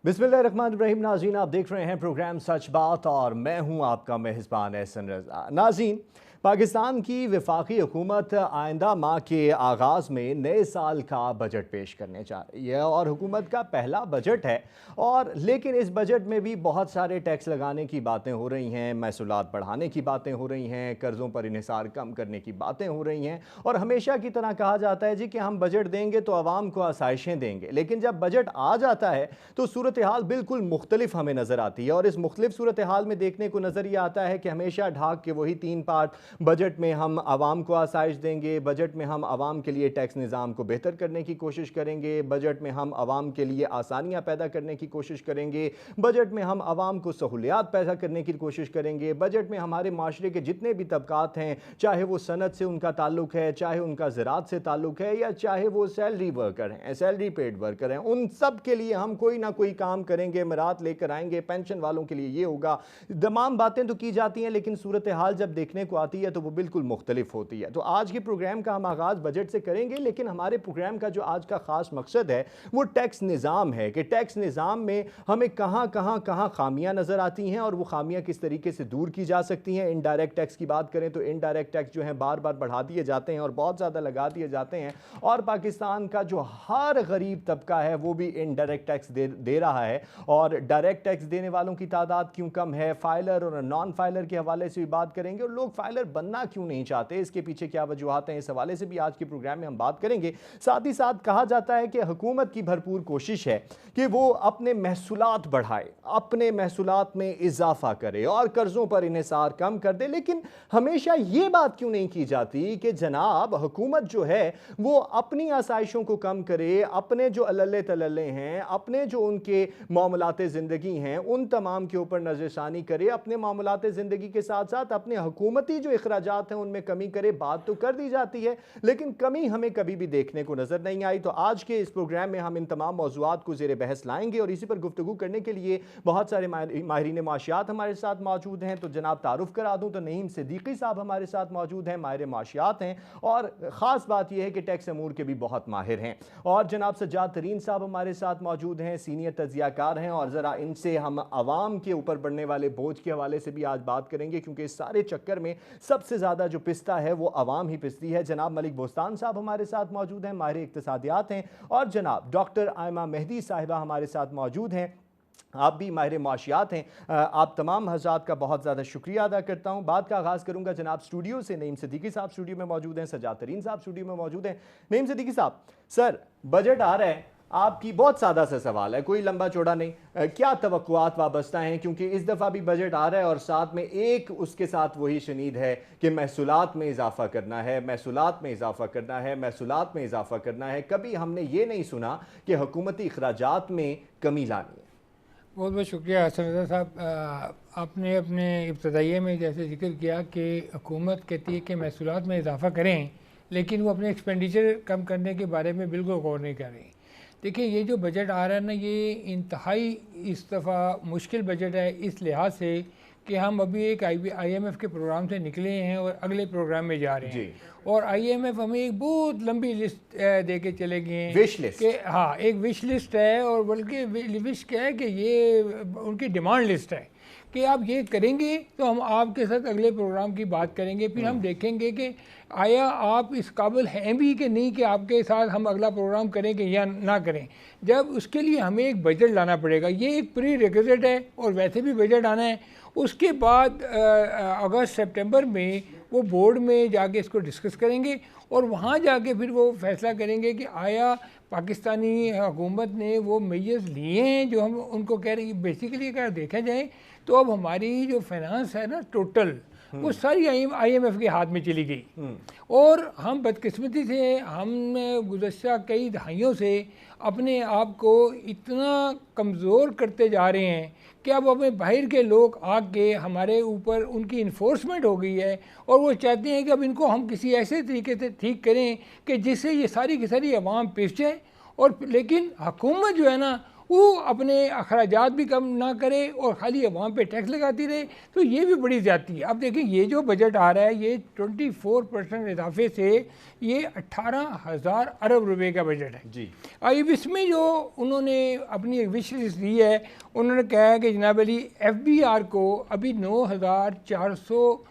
बिस्मिल्लाहिर्रहमानिर्रहीम। नाज़रीन, आप देख रहे हैं प्रोग्राम सच बात और मैं हूं आपका मेज़बान एहसन रज़ा। नाज़रीन, पाकिस्तान की वफाकी हुकूमत आइंदा माह के आगाज़ में नए साल का बजट पेश करने जा रही है और हुकूमत का पहला बजट है। और लेकिन इस बजट में भी बहुत सारे टैक्स लगाने की बातें हो रही हैं, महसूलात बढ़ाने की बातें हो रही हैं, कर्ज़ों पर इन्हिसार कम करने की बातें हो रही हैं। और हमेशा की तरह कहा जाता है जी कि हम बजट देंगे तो आवाम को आसाइशें देंगे, लेकिन जब बजट आ जाता है तो सूरत हाल बिल्कुल मुख्तलिफ हमें नज़र आती है। और इस मुख्तलिफ सूरत हाल में देखने को नज़र यह आता है कि हमेशा ढाक के वही तीन पार्ट, बजट में हम आवाम को आसाइश देंगे, बजट में हम आवाम के लिए टैक्स निज़ाम को बेहतर करने की कोशिश करेंगे, बजट में हम आवाम के लिए आसानियाँ पैदा करने की कोशिश करेंगे, बजट में हम आवाम को सहूलियात पैदा करने की कोशिश करेंगे, बजट में हमारे माशरे के जितने भी तबकात हैं, चाहे वो सनत से उनका ताल्लुक है, चाहे उनका ज़राअत से ताल्लुक है, या चाहे वो सैलरी वर्कर हैं, सैलरी पेड वर्कर हैं, उन सब के लिए हम कोई ना कोई काम करेंगे, मरात लेकर आएंगे, पेंशन वालों के लिए ये होगा। तमाम बातें तो की जाती हैं, लेकिन सूरत हाल जब देखने को आती है तो वो बिल्कुल मुख्तलिफ होती है। तो आज के प्रोग्राम का हम आगाज़ बजट से करेंगे, लेकिन हमारे प्रोग्राम का जो आज का ख़ास मकसद है वो टैक्स निज़ाम है कि टैक्स निज़ाम में हमें कहाँ खामियाँ नज़र आती हैं और वो खामियाँ किस तरीके से दूर की जा सकती हैं। इनडायरेक्ट टैक्स की बात करें तो इनडायरेक्ट टैक्स जो है बार बार बढ़ा दिए जाते हैं और बहुत ज़्यादा लगा दिए जाते हैं, और पाकिस्तान का जो हर गरीब तबका है वो भी इनडायरेक्ट टैक्स दे रहा है। और डायरेक्ट टैक्स देने वालों की तादाद क्यों कम है, फाइलर और नॉन फाइलर के हवाले से भी बात करेंगे, और लोग फाइलर बनना क्यों नहीं चाहते, इसके पीछे क्या वजूहात हैं, इस हवाले से भी आज के प्रोग्राम में हम बात करेंगे। साथ ही साथ कहा जाता है कि हुकूमत की भरपूर कोशिश है कि वो अपने महसूलात बढ़ाए, अपने महसूलात में इजाफा करे और कर्जों पर इन्हिसार कम कर दे, लेकिन हमेशा ये बात क्यों नहीं की जाती कि जनाब हुकूमत जो है वो अपनी आसाइशों को कम करे, अपने जो अल्ले तल्ले हैं, अपने जो उनके मामलात ज़िंदगी हैं उन तमाम के ऊपर नज़रसानी करे, अपने मामलात ज़िंदगी के साथ साथ अपने हुकूमती जो अखराजात हैं उनमें कमी करे। बात तो कर दी जाती है, लेकिन कमी हमें कभी भी देखने को नज़र नहीं आई। तो आज के इस प्रोग्राम में हम इन तमाम मौज़ूआत को ज़ेर बहस लाएंगे और इसी पर गुफ्तगू करने के लिए बहुत सारे माहिरीन माशियात हमारे साथ मौजूद हैं। तो जनाब तारुफ करा दूँ तो नईम सिद्दीकी साहब हमारे साथ मौजूद हैं, माहिर माशियात हैं, और ख़ास बात यह है कि टैक्स अमूर के भी बहुत माहिर हैं। और जनाब सज्जाद तरीन साहब हमारे साथ मौजूद हैं, सीनियर तज्ज़ियाकार हैं, और ज़रा इनसे हम आवाम के ऊपर बढ़ने वाले बोझ के हवाले से भी आज बात करेंगे, क्योंकि इस सारे चक्कर में सबसे ज़्यादा जो पिसता है वो आवाम ही पिसती है। जनाब मलिक बोस्तान साहब हमारे साथ मौजूद हैं, माहिर इक्तिसादियात हैं, और जनाब डॉक्टर आयमा मेहदी साहिबा हमारे साथ मौजूद हैं, आप भी माहिर माशियात हैं। आप तमाम हज़रात का बहुत ज़्यादा शुक्रिया अदा करता हूँ। बात का आगाज़ करूँगा जनाब स्टूडियो से। नईम सिद्दीकी साहब स्टूडियो में मौजूद हैं, सज्जाद तरीन साहब स्टूडियो में मौजूद हैं। नईम सिद्दीकी साहब, सर बजट आ रहा है, आपकी बहुत सादा सा सवाल है, कोई लंबा चौड़ा नहीं, क्या तवक्कुआत वाबस्ता हैं, क्योंकि इस दफ़ा भी बजट आ रहा है और साथ में एक उसके साथ वही शनीद है कि महसूलात में इजाफा करना है, महसूलात में इजाफा करना है, महसूलात में इजाफा करना है। कभी हमने ये नहीं सुना कि हुकूमती अखराजात में कमी लानी है। बहुत बहुत शुक्रिया हसन रज़ा साहब। आपने अपने इब्तदाइये में जैसे जिक्र किया कि हुकूमत कहती है कि महसूलात में इजाफ़ा करें, लेकिन वो अपने एक्सपेंडिचर कम करने के बारे में बिल्कुल गौर नहीं कर रही। देखिए, ये जो बजट आ रहा है ना, ये इंतहाई इस दफ़ा मुश्किल बजट है इस लिहाज से कि हम अभी एक IMF के प्रोग्राम से निकले हैं और अगले प्रोग्राम में जा रहे हैं, और IMF हमें एक बहुत लंबी लिस्ट दे के चले गए हैं, विश लिस्ट कि हाँ एक विश लिस्ट है, और बल्कि विश क्या है कि ये उनकी डिमांड लिस्ट है कि आप ये करेंगे तो हम आपके साथ अगले प्रोग्राम की बात करेंगे, फिर हम देखेंगे कि आया आप इस काबिल हैं भी कि नहीं कि आपके साथ हम अगला प्रोग्राम करेंगे या ना करें। जब उसके लिए हमें एक बजट लाना पड़ेगा, ये एक प्री रिक्विजिट है, और वैसे भी बजट आना है। उसके बाद अगस्त सितंबर में वो बोर्ड में जाके इसको डिस्कस करेंगे, और वहाँ जाके फिर वो फैसला करेंगे कि आया पाकिस्तानी हुकूमत ने वो मेजर्स लिए हैं जो हम उनको कह रहे हैं। बेसिकली अगर देखा जाए तो अब हमारी जो फाइनेंस है ना टोटल, वो सारी IMF के हाथ में चली गई, और हम बदकिस्मती से हम गुज़श्ता कई दहाइयों से अपने आप को इतना कमज़ोर करते जा रहे हैं कि अब हमें बाहर के लोग आके हमारे ऊपर उनकी इन्फोर्समेंट हो गई है, और वो चाहते हैं कि अब इनको हम किसी ऐसे तरीके से ठीक करें कि जिससे ये सारी की सारी आवाम पिस जाए। और लेकिन हुकूमत जो है ना, वो अपने अखराजात भी कम ना करे और खाली अवाम पे टैक्स लगाती रहे, तो ये भी बड़ी ज़्यादती है। अब देखिए ये जो बजट आ रहा है ये 24% इजाफे से ये 18,000 अरब रुपए का बजट है जी। अब इसमें जो उन्होंने अपनी एक विश लिस्ट दी है, उन्होंने कहा है कि जनाब अली FBR को अभी 9,400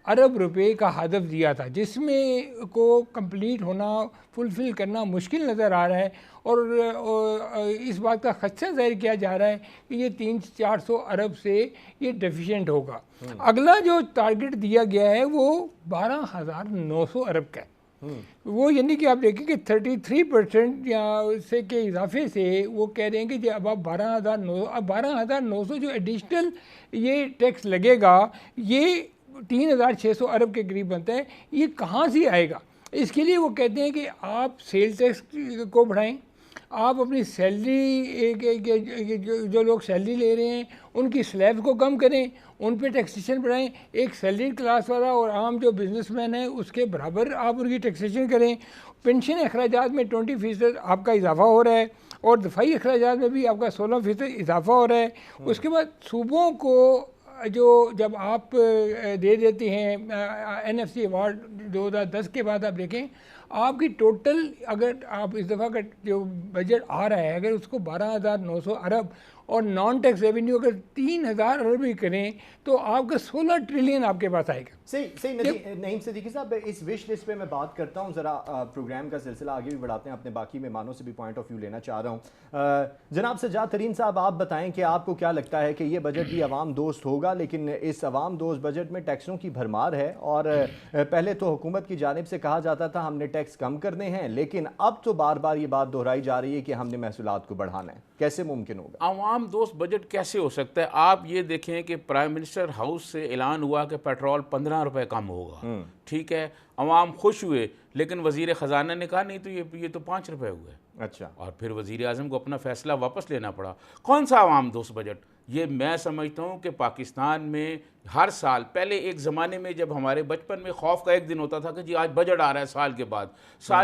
अरब रुपए का हदफ दिया था, जिसमें को कंप्लीट होना, फुलफ़िल करना मुश्किल नज़र आ रहा है। और इस बात का खदशा ज़ाहिर किया जा रहा है कि ये 300-400 अरब से ये डेफिशिएंट होगा। अगला जो टारगेट दिया गया है वो 12,900 अरब का है। वो यानी कि आप देखें कि 33% या से के इजाफे से वो कह रहे हैं कि अब आप 12,900 जो एडिशनल ये टैक्स लगेगा, ये 3,600 अरब के करीब बनता है। ये कहाँ से आएगा? इसके लिए वो कहते हैं कि आप सेल टैक्स को बढ़ाएं, आप अपनी सैलरी जो लोग सैलरी ले रहे हैं उनकी स्लैब को कम करें, उन पे टैक्सेशन बढ़ाएं। एक सैलरी क्लास वाला और आम जो बिजनेसमैन है उसके बराबर आप उनकी टैक्सेशन करें। पेंशन अखराजात में 20% आपका इजाफा हो रहा है और दफाई अखराजात में भी आपका 16% इजाफा हो रहा है। उसके बाद सूबों को जो जब आप दे देते हैं NFC अवार्ड 2010 के बाद, आप देखें आपकी टोटल, अगर आप इस दफ़ा का जो बजट आ रहा है अगर उसको 12,900 अरब और नॉन टैक्स रेवेन्यू अगर 3,000 अरब भी करें तो आपका 16 ट्रिलियन आपके पास आएगा। सही नईम सिद्दीकी साहब, इस विश लिस्ट पे मैं बात करता हूँ, ज़रा प्रोग्राम का सिलसिला आगे भी बढ़ाते हैं, अपने बाकी मेहमानों से भी पॉइंट ऑफ व्यू लेना चाह रहा हूँ। जनाब सज्जाद तरीन साहब, आप बताएं कि आपको क्या लगता है कि ये बजट भी अवाम दोस्त होगा, लेकिन इस अवाम दोस्त बजट में टैक्सों की भरमार है और पहले तो हुकूमत की जानिब से कहा जाता था हमने टैक्स कम करने हैं, लेकिन अब तो बार बार ये बात दोहराई जा रही है कि हमने महसूलात को बढ़ाना है। कैसे मुमकिन होगा? अवाम दोस्त बजट कैसे हो सकता है? आप ये देखें कि प्राइम मिनिस्टर हाउस से ऐलान हुआ कि पेट्रोल 15 रुपए कम होगा, ठीक है, अवाम खुश हुए, लेकिन वजीर ख़जाना ने कहा नहीं तो ये तो 5 रुपए हुए। अच्छा, और फिर वजीर आज़म को अपना फैसला वापस लेना पड़ा। कौन सा अवाम दोस्त बजट? ये मैं समझता हूँ कि पाकिस्तान में हर साल, पहले एक ज़माने में जब हमारे बचपन में खौफ का एक दिन होता था कि जी आज बजट आ रहा है, साल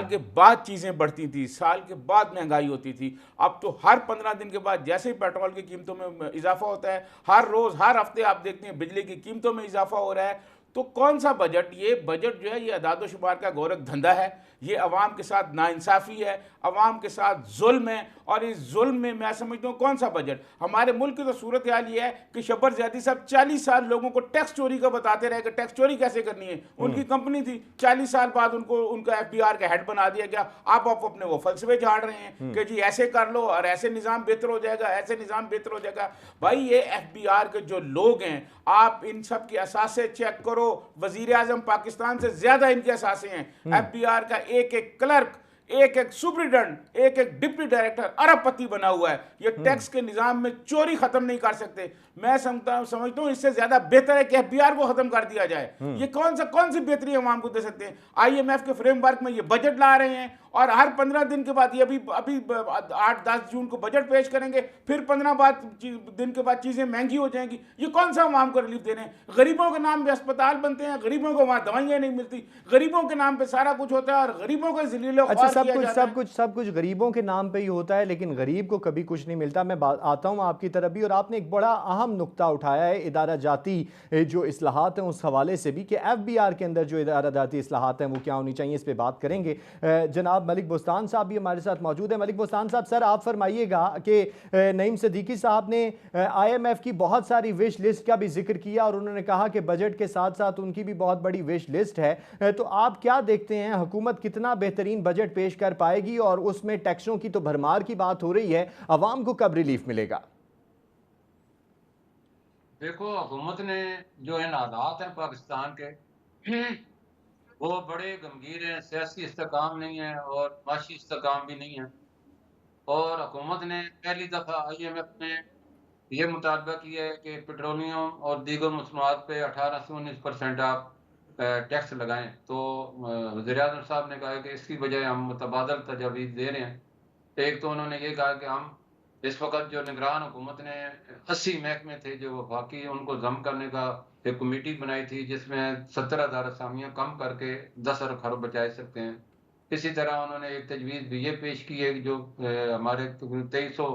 के बाद चीज़ें बढ़ती थी, साल के बाद महंगाई होती थी। अब तो हर 15 दिन के बाद जैसे ही पेट्रोल की कीमतों में इजाफा होता है, हर रोज़ हर हफ्ते आप देखते हैं बिजली की कीमतों में इजाफा हो रहा है। तो कौन सा बजट? ये बजट जो है ये अदाद शुमार का गोरख धंधा है, ये अवाम के साथ नाइंसाफ़ी है, अवाम के साथ जुल्म है। और इस जुल्म में मैं समझता हूँ कौन सा बजट? हमारे मुल्क की तो सूरत हाल ये है कि शब्बर ज़ैदी साहब 40 साल लोगों को टैक्स चोरी का बताते रहे कि टैक्स चोरी कैसे करनी है। उनकी कंपनी थी, 40 साल बाद उनको उनका FBR का हेड बना दिया गया। आप अपने वो फलसफे झाड़ रहे हैं कि जी ऐसे कर लो और ऐसे निज़ाम बेहतर हो जाएगा, ऐसे निज़ाम बेहतर हो जाएगा। भाई ये FBR के जो लोग हैं, आप इन सब की असासे चेक करो, वजीर आज़म पाकिस्तान से ज़्यादा इनके असासे हैं। FBR का एक एक क्लर्क, एक एक सुप्रिटेंडेंट, एक एक डिप्टी डायरेक्टर अरबपति बना हुआ है। ये टैक्स के निजाम में चोरी खत्म नहीं कर सकते। मैं समझता हूँ इससे ज्यादा बेहतर है कि FBR को खत्म कर दिया जाए। ये कौन सी बेहतरी अवाम को दे सकते हैं? IMF के फ्रेमवर्क में ये बजट ला रहे हैं और हर 15 दिन के बाद, ये अभी 8-10 जून को बजट पेश करेंगे, फिर 15 दिन के बाद चीजें महंगी हो जाएंगी। ये कौन सा अवाम को रिलीफ दे रहे हैं? गरीबों के नाम पे अस्पताल बनते हैं, गरीबों को वहां दवाइयां नहीं मिलती, गरीबों के नाम पे सारा कुछ होता है और गरीबों को जलीलो सब कुछ गरीबों के नाम पे ही होता है, लेकिन गरीब को कभी कुछ नहीं मिलता। मैं आता हूं आपकी तरफ भी, और आपने एक बड़ा अहम नुक्ता उठाया है इदारा जाती जो इस्लाहात हैं उस हवाले से भी, कि FBR के अंदर जो इदारा जाती इस्लाहात हैं वो क्या होनी चाहिए, इस पर बात करेंगे। जनाब मलिक बोस्तान साहब भी हमारे साथ मौजूद है। मलिक बोस्तान साहब, सर आप फरमाइएगा कि नईम सिद्दीकी साहब ने IMF की बहुत सारी विश लिस्ट का भी जिक्र किया और उन्होंने कहा कि बजट के साथ साथ उनकी भी बहुत बड़ी विश लिस्ट है। तो आप क्या देखते हैं, हुकूमत कितना बेहतरीन बजट पेश कर पाएगी? और उसमें टैक्सों की तो भरमार की बात हो रही है, अवाम को कब रिलीफ मिलेगा? देखो, हुकूमत ने जो इन हालात हैं पाकिस्तान के वो बड़े गंभीर हैं। सियासी इस्तेकाम नहीं है और माशी इस्तेकाम भी नहीं है। और हुकूमत ने पहली दफ़ा IMF में ये मुतालबा किया है कि पेट्रोलियम और दीगर मसनूआत पे 18 से 19% आप टैक्स लगाएं। तो वज़ीर-ए-आज़म साहब ने कहा है कि इसकी बजाय हम मुतबादल तजावीज़ दे रहे हैं। एक तो उन्होंने ये कहा कि हम इस वक्त जो निगरान हुकूमत ने 80 महकमे थे जो वफाकी, उनको जम करने का एक कमेटी बनाई थी जिसमें 17,000 असामियाँ कम करके 10 अरब खरब बचा सकते हैं। इसी तरह उन्होंने एक तजवीज़ भी ये पेश की है कि जो हमारे 2300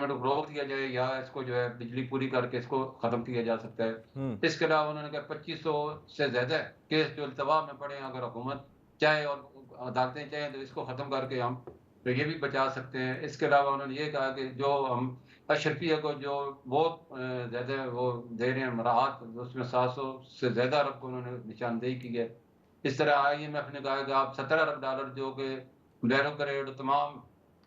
पेमेंट को रोक दिया जाए या इसको जो है बिजली पूरी करके इसको ख़त्म किया जा सकता है। इसके अलावा उन्होंने कहा 2500 से ज़्यादा केस जो अल्तवा में पड़े हैं, अगर हुकूमत चाहे और अदालतें चाहें तो इसको ख़त्म करके हम तो ये भी बचा सकते हैं। इसके अलावा उन्होंने ये कहा कि जो हम अशरफिया को जो बहुत ज़्यादा वो दे रहे हैं राहत, उसमें 700 से ज़्यादा अरब को उन्होंने निशानदेही की है। इस तरह IMF ने कहा कि आप $17 अरब जो कि बैरोक्रेट तमाम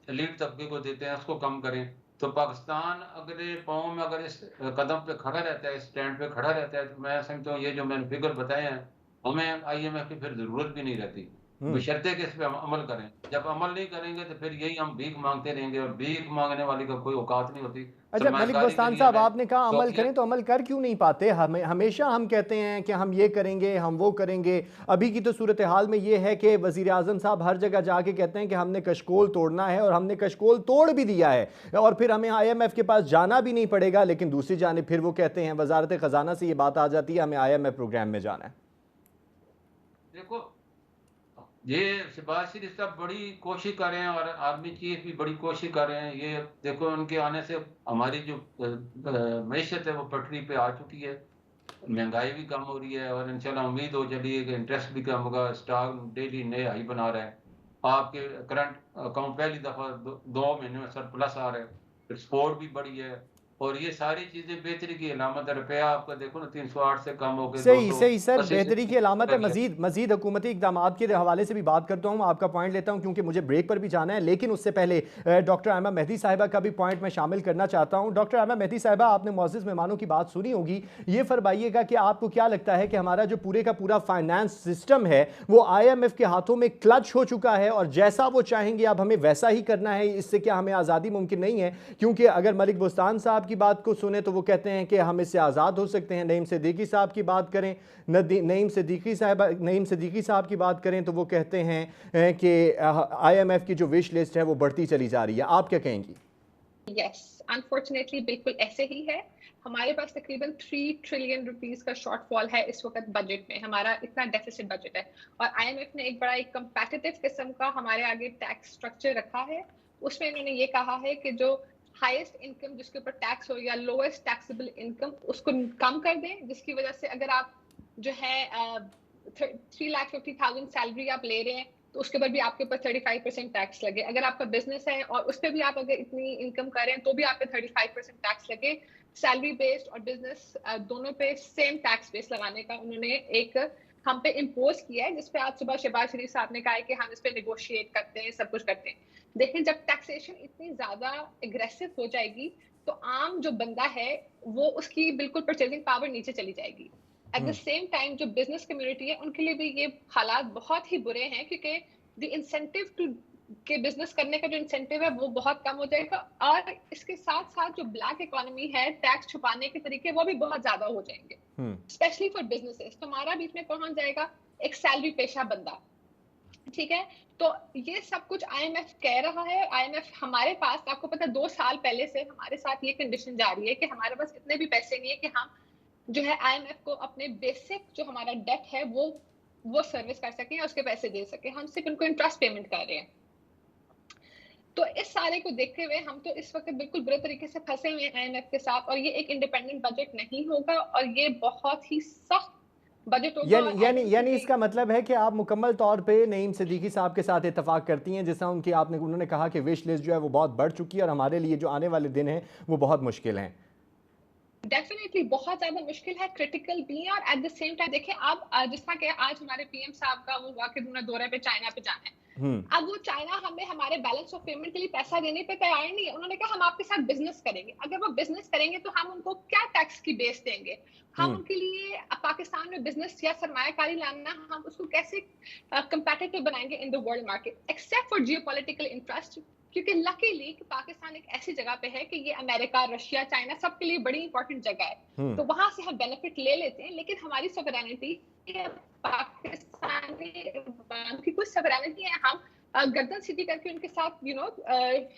एलीट तबके को देते हैं उसको कम करें। तो पाकिस्तान अगले पाँव में अगर इस कदम पे खड़ा रहता है, इस स्टैंड पे खड़ा रहता है, तो मैं समझता हूँ ये जो मैंने फिगर बताए हैं, हमें IMF की फिर ज़रूरत भी नहीं रहती, बशर्ते कि इस पे हम अमल करें। जब अमल नहीं करेंगे तो फिर यही हम भीख मांगते रहेंगे और भीख मांगने वाली का कोई औकात नहीं होती। अच्छा मलिक सरमायाकारी के बोस्तान लिए साहब, हमें आपने कहा अमल शौकिया करें, तो अमल कर क्यों नहीं पाते? हमेशा हम कहते हैं कि हम ये करेंगे, हम वो करेंगे। अभी की तो सूरत हाल में ये है कि वज़ीर आज़म साहब हर जगह जाके कहते हैं कि हमने कशकोल तोड़ना है, और हमने कशकोल तोड़ भी दिया है, और फिर हमें IMF के पास जाना भी नहीं पड़ेगा। लेकिन दूसरी जानिब फिर वो कहते हैं, वजारत ख़जाना से ये बात आ जाती है, हमें IMF प्रोग्राम में जाना है। देखो, ये शहबाज शरीफ साहब बड़ी कोशिश कर रहे हैं और आर्मी चीफ भी बड़ी कोशिश कर रहे हैं। ये देखो, उनके आने से हमारी जो मईशत है वो पटरी पे आ चुकी है, महंगाई भी कम हो रही है और इंशाल्लाह उम्मीद हो चली है कि इंटरेस्ट भी कम होगा। स्टॉक डेली नए हाई बना रहा है। आपके करंट अकाउंट पहली दफ़ा 2 महीने में सरप्लस आ रहा है, एक्सपोर्ट भी बढ़ी है और ये सारी चीज़ें बेहतरी की अलामत है। रुपया आपका देखो ना 308 से कम हो गए, सही सही सर, 280 से बेहतरी की अलामत है। लगी मजीद हुकूमती इक़दामात के हवाले से भी बात करता हूँ, आपका पॉइंट लेता हूँ क्योंकि मुझे ब्रेक पर भी जाना है। लेकिन उससे पहले डॉक्टर आयमा मेहदी साहिबा का भी पॉइंट मैं शामिल करना चाहता हूँ। डॉक्टर आयमा मेहदी साहिबा, आपने मुअज़्ज़िज़ मेहमानों की बात सुनी होगी, ये फरमाइएगा कि आपको क्या लगता है कि हमारा जो पूरे का पूरा फाइनेंस सिस्टम है वो IMF के हाथों में क्लच हो चुका है, और जैसा वो चाहेंगे अब हमें वैसा ही करना है, इससे क्या हमें आज़ादी मुमकिन नहीं है? क्योंकि अगर मलिक बोस्तान साहब की बात को सुने तो वो कहते हैं कि हम इससे आज़ाद हो सकते हैं। नईम सिद्दीकी साहब की बात करें, नईम सिद्दीकी साहब की बात करें तो वो कहते हैं कि IMF की जो विश लिस्ट है वो बढ़ती चली जा रही है। आप क्या कहेंगी? यस, अनफॉर्चुनेटली बिल्कुल ऐसे ही है। हमारे पास तकरीबन 3 ट्रिलियन रुपीस का शॉर्टफॉल है इस वक्त बजट में। हमारा इतना डेफिसिट बजट है और IMF ने एक बड़ा एक कंपैटिटिव किस्म का हमारे आगे टैक्स स्ट्रक्चर रखा है। उसमें इन्होंने ये कहा है कि जो हाईएस्ट इनकम जिसके ऊपर टैक्स हो या लोएस्ट टैक्सेबल इनकम उसको कम कर दें, जिसकी वजह से अगर आप जो है 3,50,000 सैलरी आप ले रहे हैं तो उसके ऊपर भी आपके ऊपर 35% टैक्स लगे। अगर आपका बिजनेस है और उस पर भी आप अगर इतनी इनकम कर रहे हैं तो भी आप पे 35% टैक्स लगे। सैलरी बेस्ड और बिजनेस दोनों पे सेम टैक्स बेस लगाने का उन्होंने एक हम पे इम्पोज किया है, जिसपे आज सुबह शहबाज शरीफ साहब ने कहा है कि हम इस पे नेगोशिएट करते हैं, सब कुछ करते हैं। देखिए, जब टैक्सेशन इतनी ज्यादा एग्रेसिव हो जाएगी तो आम जो बंदा है वो उसकी बिल्कुल परचेजिंग पावर नीचे चली जाएगी। एट द सेम टाइम जो बिजनेस कम्युनिटी है उनके लिए भी ये हालात बहुत ही बुरे हैं, क्योंकि द इंसेंटिव टू के बिजनेस करने का जो इंसेंटिव है वो बहुत कम हो जाएगा और इसके साथ साथ जो ब्लैक इकोनॉमी है, टैक्स छुपाने के तरीके वो भी बहुत ज्यादा हो जाएंगे, स्पेशली फॉर बिजनेसेस। तो हमारा बीच में कौन जाएगा? एक सैलरी पेशा बंदा, ठीक है। तो ये सब कुछ IMF कह रहा है। IMF हमारे पास, आपको पता है 2 साल पहले से हमारे साथ ये कंडीशन जारी है कि हमारे पास इतने भी पैसे नहीं है कि हम जो है IMF को अपने बेसिक जो हमारा डेट है वो सर्विस कर सकें और उसके पैसे दे सकें। हम सिर्फ उनको इंटरेस्ट पेमेंट कर रहे हैं। तो इस सारे को देखते हुए हम तो इस वक्त बिल्कुल बुरे तरीके से फंसे हुए हैं IMF के साथ, और ये एक इंडिपेंडेंट बजट नहीं होगा और ये बहुत ही सख्त बजट होगा। यानी इसका मतलब है कि आप मुकम्मल तौर पे नईम सिद्दीकी साहब के साथ इत्तेफाक करती हैं, जैसा उन्होंने कहा कि विश लिस्ट जो है वो बहुत बढ़ चुकी है और हमारे लिए जो आने वाले दिन हैं वो बहुत मुश्किल हैं। डेफिनेटली बहुत ज्यादा मुश्किल है, क्रिटिकल भी है। और एट द सेम टाइम देखें, अब जिस तरह के आज हमारे PM साहब का वो वाकई दौरे पे चाइना पे जाना है, अब वो चाइना हमें हमारे बैलेंस ऑफ पेमेंट के लिए पैसा देने पे तैयार नहीं है। उन्होंने कहा हम आपके साथ बिजनेस करेंगे। अगर वो बिजनेस करेंगे तो हम उनको क्या टैक्स की बेस देंगे? हम उनके लिए पाकिस्तान में बिजनेस या सरमायाकारी लाना, हम उसको कैसे कंपेटिटिव बनाएंगे in the world market, except for geopolitical interest. क्योंकि लकीली कि पाकिस्तान एक ऐसी जगह पे है कि ये अमेरिका, रशिया, चाइना सबके लिए बड़ी इंपॉर्टेंट जगह है, तो वहां से हम बेनिफिट ले लेते हैं। लेकिन हमारी सॉवरेनिटी, पाकिस्तान की कोई सॉवरेनिटी है, हम गर्दन सीधी करके उनके साथ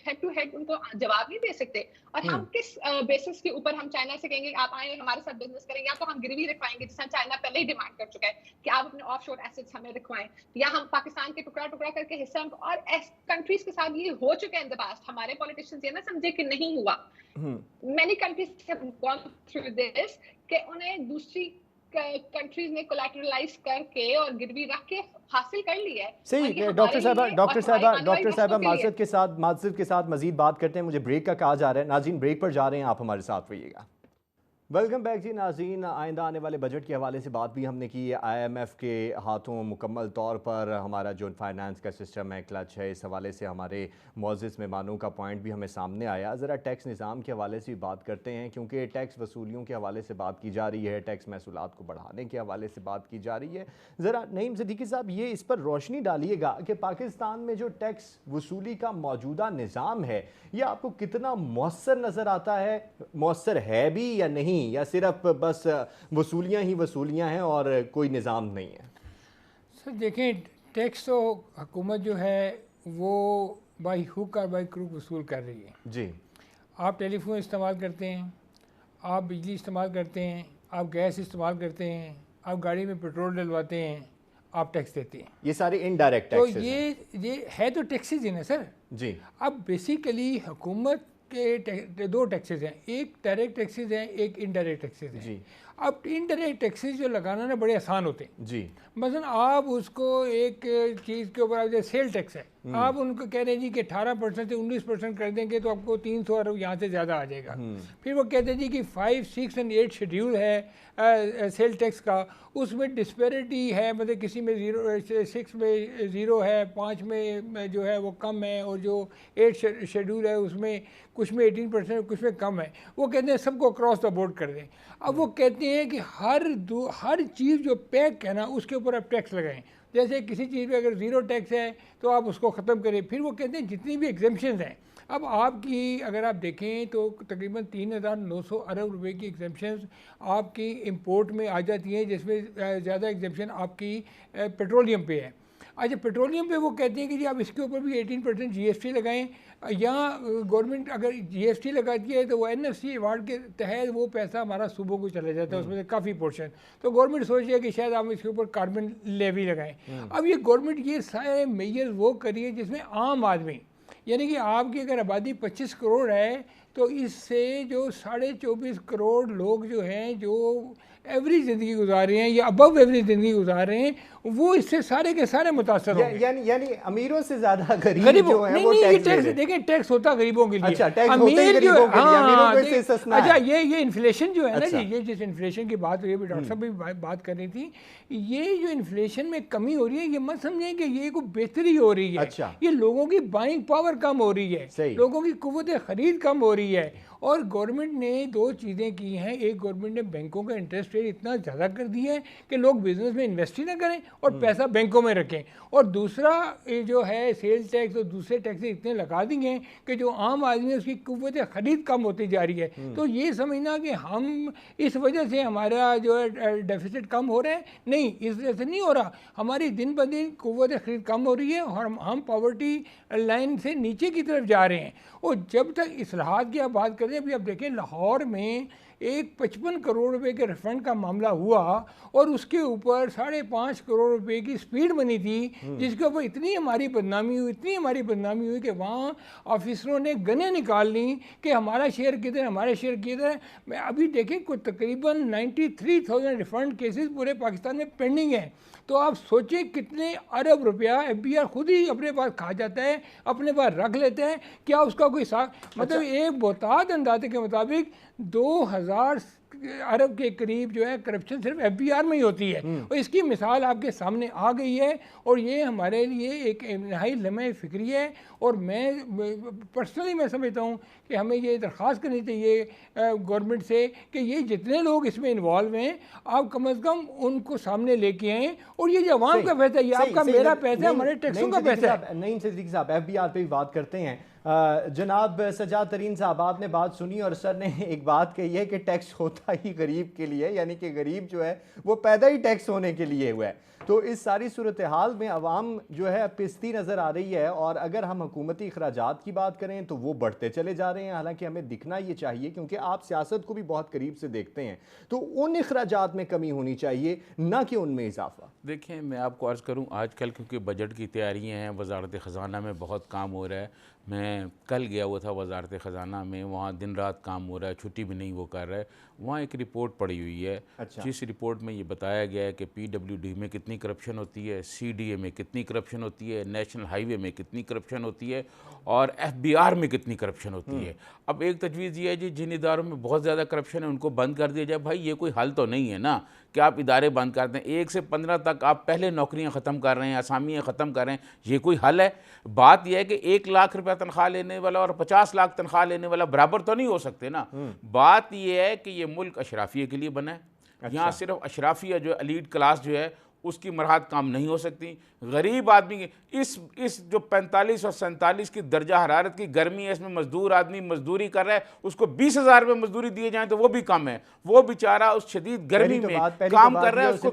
हेड टू हेड उनको जवाब नहीं दे सकते। और हम किस बेसिस के ऊपर हम चाइना से कहेंगे आप आए हमारे साथ बिजनेस करें, या तो हम गिरवी रखवाएंगे जिससे चाइना पहले ही डिमांड कर चुका है कि आप अपने ऑफशोर एसेट्स हमें रखवाएं, या हम पाकिस्तान के टुकड़ा टुकड़ा करके हिस्सा, और कंट्रीज के साथ ये हो चुका है इन द पास्ट। हमारे पॉलिटिशियंस ये ना समझे कि नहीं हुआ, many countries have gone through this कि उन्हें दूसरी कंट्रीज ने कोलैटरलाइज करके और गिरवी रख के हासिल कर लिया है। सही। डॉक्टर साहबा माजरत के साथ मजीद बात करते हैं, मुझे ब्रेक का कहा जा रहा है। नाज़रीन ब्रेक पर जा रहे हैं, आप हमारे साथ रहिएगा। वेलकम बैक जी नाज़रीन। आइंदा आने वाले बजट के हवाले से बात भी हमने की है। IMF के हाथों मुकम्मल तौर पर हमारा जो फाइनेंस का सिस्टम है क्लच है, इस हवाले से हमारे मुअज़्ज़िज़ मेहमानों का पॉइंट भी हमें सामने आया। ज़रा टैक्स निज़ाम के हवाले से भी बात करते हैं, क्योंकि टैक्स वसूलियों के हवाले से बात की जा रही है, टैक्स महसूलात को बढ़ाने के हवाले से बात की जा रही है। ज़रा नईम सिद्दीकी साहब ये इस पर रोशनी डालिएगा कि पाकिस्तान में जो टैक्स वसूली का मौजूदा निज़ाम है ये आपको कितना मौसर नज़र आता है, मौसर है भी या नहीं, या सिर्फ बस वसूलियाँ ही वसूलियाँ हैं और कोई निज़ाम नहीं है? सर देखें, टैक्स तो हुकूमत जो है वो बाई हुक और बाई क्रूक वसूल कर रही है जी। आप टेलीफोन इस्तेमाल करते हैं, आप बिजली इस्तेमाल करते हैं, आप गैस इस्तेमाल करते हैं, आप गाड़ी में पेट्रोल डलवाते हैं, आप टैक्स देते हैं। ये सारे इनडायरेक्ट टैक्सेस तो ये है तो टैक्सेस ही ना सर जी। अब बेसिकली हुकूमत के दो टैक्सेस हैं, एक डायरेक्ट टैक्सेस हैं, एक इनडायरेक्ट टैक्सेस हैं जी। अब इनडायरेक्ट टैक्सेस जो लगाना ना बड़े आसान होते हैं जी। मसलन आप उसको एक चीज़ के ऊपर जैसे सेल टैक्स है, आप उनको कह रहे हैं जी कि 18% से 19% कर देंगे तो आपको 300 अरब यहाँ से ज़्यादा आ जाएगा। फिर वो कहते हैं जी कि 5, 6 और 8 शेड्यूल है सेल टैक्स का, उसमें डिस्पैरिटी है, मतलब किसी में 6 में 0 है, 5 में जो है वो कम है, और जो 8 शेड्यूल है उसमें कुछ में 18% कुछ में कम है। वो कहते हैं सबको अक्रॉस द बोर्ड कर दें। अब वो कहते हैं कि हर चीज़ जो पैक है ना उसके ऊपर आप टैक्स लगाएं। जैसे किसी चीज़ पे अगर 0 टैक्स है तो आप उसको ख़त्म करें। फिर वो कहते हैं जितनी भी एग्जेम्पशंस हैं, अब आपकी अगर आप देखें तो तकरीबन 3,900 अरब रुपए की एग्जेम्पशंस आपकी इंपोर्ट में आ जाती हैं, जिसमें ज़्यादा एग्जेम्पशन आपकी पेट्रोलियम पे है। अच्छा, पेट्रोलियम पे वो कहते हैं कि जी आप इसके ऊपर भी 18% GST लगाएं, या गवर्नमेंट अगर GST लगाती है तो वो NFC अवार्ड के तहत वो पैसा हमारा सूबों को चला जाता है, उसमें से काफ़ी पोर्शन। तो गवर्नमेंट सोच रही है कि शायद आप इसके ऊपर कार्बन लेवी लगाएं। अब ये गवर्नमेंट ये सारे मेजर वो करी है जिसमें आम आदमी, यानी कि आपकी अगर आबादी 25 करोड़ है तो इससे जो 24.5 करोड़ लोग जो हैं जो एवरेज ज़िंदगी गुजार रहे हैं या अबव एवरेज ज़िंदगी गुजार रहे हैं, वो इससे सारे के सारे मुतासर होंगे। यानी अमीरों से ज़्यादा गरीब जो है वो टैक्स देखें, टैक्स होता गरीबों के लिए। अच्छा, टैक्स होता ही गरीबों के लिए, अमीरों को इससे सस्ता है। अच्छा, ये इन्फ्लेशन जो है ना जी, ये जिस इन्फ्लेशन की बात हुई है, डॉक्टर साहब भी बात कर रही थी, ये जो इन्फ्लेशन में कमी हो रही है, ये मत समझें कि ये कोई बेहतरी हो रही है। अच्छा। ये लोगों की बाइंग पावर कम हो रही है, लोगों की कुव्वत खरीद कम हो रही है। और गवर्नमेंट ने 2 चीज़ें की हैं। एक, गवर्नमेंट ने बैंकों का इंटरेस्ट रेट इतना ज़्यादा कर दिया है कि लोग बिजनेस में इन्वेस्ट ही ना करें और पैसा बैंकों में रखें। और दूसरा ये जो है सेल्स टैक्स और दूसरे टैक्स इतने लगा दिए हैं कि जो आम आदमी है उसकी कुव्वत खरीद कम होती जा रही है। तो ये समझना कि हम इस वजह से हमारा जो है डेफिसिट कम हो रहा है, नहीं, इस वजह से नहीं हो रहा। हमारी दिन ब दिन कुव्वत खरीद कम हो रही है और हम पॉवर्टी लाइन से नीचे की तरफ जा रहे हैं। और जब तक इस्लाहात की आप बात करें, अभी आप देखें लाहौर में एक 55 करोड़ रुपए के रिफंड का मामला हुआ और उसके ऊपर 5.5 करोड़ रुपए की स्पीड बनी थी, जिसके ऊपर इतनी हमारी बदनामी हुई कि वहाँ ऑफिसरों ने गने निकाल ली कि हमारा शेयर किधर, हमारे शेयर किधर। मैं अभी देखें कोई तकरीबन 93,000 रिफंड केसेस पूरे पाकिस्तान में पेंडिंग हैं। तो आप सोचें कितने अरब रुपया FBI खुद ही अपने पास खा जाता है, अपने पास रख लेते हैं। क्या उसका कोई मतलब एक बहुतात अंदाजे के मुताबिक 2,000 अरब के करीब जो है करप्शन सिर्फ FBR में ही होती है। और इसकी मिसाल आपके सामने आ गई है और ये हमारे लिए एक नहाई लम्हे फिक्री है। और मैं पर्सनली मैं समझता हूँ कि हमें ये दरख्वास्त करनी चाहिए गवर्नमेंट से कि ये जितने लोग इसमें इन्वॉल्व हैं आप कम अज़ कम उनको सामने लेके आएँ। और ये जो अवाम का पैसा है, ये आपका मेरा पैसा है, हमारे टैक्सों का पैसा है। नईम सिद्दीकी साहब, FBR पे भी बात करते हैं। जनाब सजाद तरीन साहब, आपने बात सुनी और सर ने एक बात कही है कि टैक्स होता ही गरीब के लिए, यानी कि गरीब जो है वो पैदा ही टैक्स होने के लिए हुआ है। तो इस सारी सूरत हाल में अवाम जो है पिसती नज़र आ रही है, और अगर हम हुकूमती अखराजात की बात करें तो वो बढ़ते चले जा रहे हैं। हालांकि हमें दिखना ये चाहिए, क्योंकि आप सियासत को भी बहुत करीब से देखते हैं, तो उन अखराजात में कमी होनी चाहिए, ना कि उनमें इजाफा। देखिए, मैं आपको अर्ज़ करूं, आजकल क्योंकि बजट की तैयारियां हैं, वजारत ख़जाना में बहुत काम हो रहा है। मैं कल गया हुआ था वजारत ख़जाना में, वहाँ दिन रात काम हो रहा है, छुट्टी भी नहीं वो कर रहा है। वहाँ एक रिपोर्ट पड़ी हुई है। अच्छा। जिस रिपोर्ट में ये बताया गया है कि PWD में कितनी करप्शन होती है, CDA में कितनी करप्शन होती है, नेशनल हाईवे में कितनी करप्शन होती है, और FBR में कितनी करप्शन होती है। अब एक तजवीज़ ये है जी, जिन इदारों में बहुत ज़्यादा करप्शन है उनको बंद कर दिया जाए। भाई ये कोई हल तो नहीं है ना कि आप इदारे बंद कर दें। 1 से 15 तक आप पहले नौकरियां ख़त्म कर रहे हैं, असामियाँ ख़त्म कर रहे हैं, ये कोई हल है? बात यह है कि 1 लाख रुपया तनख्वाह लेने वाला और 50 लाख तनख्वाह लेने वाला बराबर तो नहीं हो सकते ना। बात यह है कि ये मुल्क अशराफिया के लिए बना है। यहाँ सिर्फ अशराफिया जो एलीट क्लास जो है उसकी मरहत काम नहीं हो सकती। गरीब आदमी की इस जो 45 और 47 की दर्जा हरारत की गर्मी है, इसमें मजदूर आदमी मजदूरी कर रहा है, उसको 20,000 रुपये मजदूरी दिए जाएं तो वो भी कम है। वो बेचारा उस शदीद गर्मी में काम कर रहा है, उसको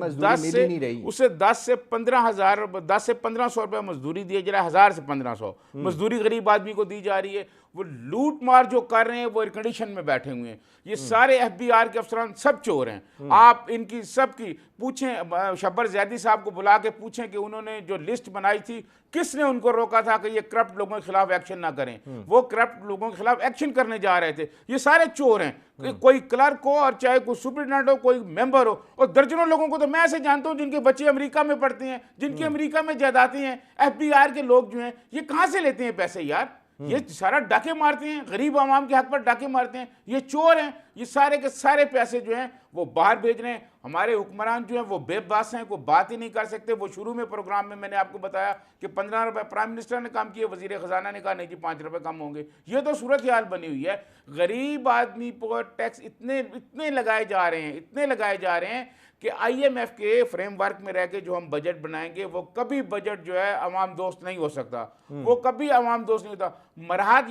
10 से 15,000 10 से 1,500 रुपये मजदूरी दिए जा रहा है, 1,000 से 1,500 मजदूरी गरीब आदमी को दी जा रही है। वो लूट मार जो कर रहे हैं वो एयर कंडीशन में बैठे हुए हैं। ये सारे FBR के अफसरान सब चोर हैं। आप इनकी सबकी पूछें, शब्बर ज़ैदी साहब को बुला के पूछें कि उन्होंने जो लिस्ट बनाई थी किसने उनको रोका था कि ये करप्ट लोगों के खिलाफ एक्शन ना करें। वो करप्ट लोगों के खिलाफ एक्शन करने जा रहे थे। ये सारे चोर हैं। कोई क्लर्क हो और चाहे कोई सुपरिटेंडेंट हो, कोई मेंबर हो, और दर्जनों लोगों को तो मैं ऐसे जानता हूं जिनके बच्चे अमेरिका में पढ़ते हैं, जिनकी अमेरिका में जायदादें हैं। FBR के लोग जो हैं ये कहां से लेते हैं पैसे यार? ये सारा डाके मारते हैं, गरीब आवाम के हक पर डाके मारते हैं। ये चोर हैं। ये सारे के सारे पैसे जो हैं वो बाहर भेज रहे हैं। हमारे हुक्मरान जो हैं वो बेबस हैं, कोई बात ही नहीं कर सकते। वो शुरू में प्रोग्राम में मैंने आपको बताया कि 15 रुपए प्राइम मिनिस्टर ने काम किए, वजीर खजाना ने कहा नहीं जी 5 रुपए कम होंगे। ये तो सूरत हाल बनी हुई है। गरीब आदमी पर टैक्स इतने लगाए जा रहे हैं, इतने लगाए जा रहे हैं कि IMF के फ्रेमवर्क में रह के जो हम बजट बनाएंगे वो कभी बजट जो है अवाम दोस्त नहीं हो सकता। वो कभी अवाम दोस्त नहीं होता। मरहत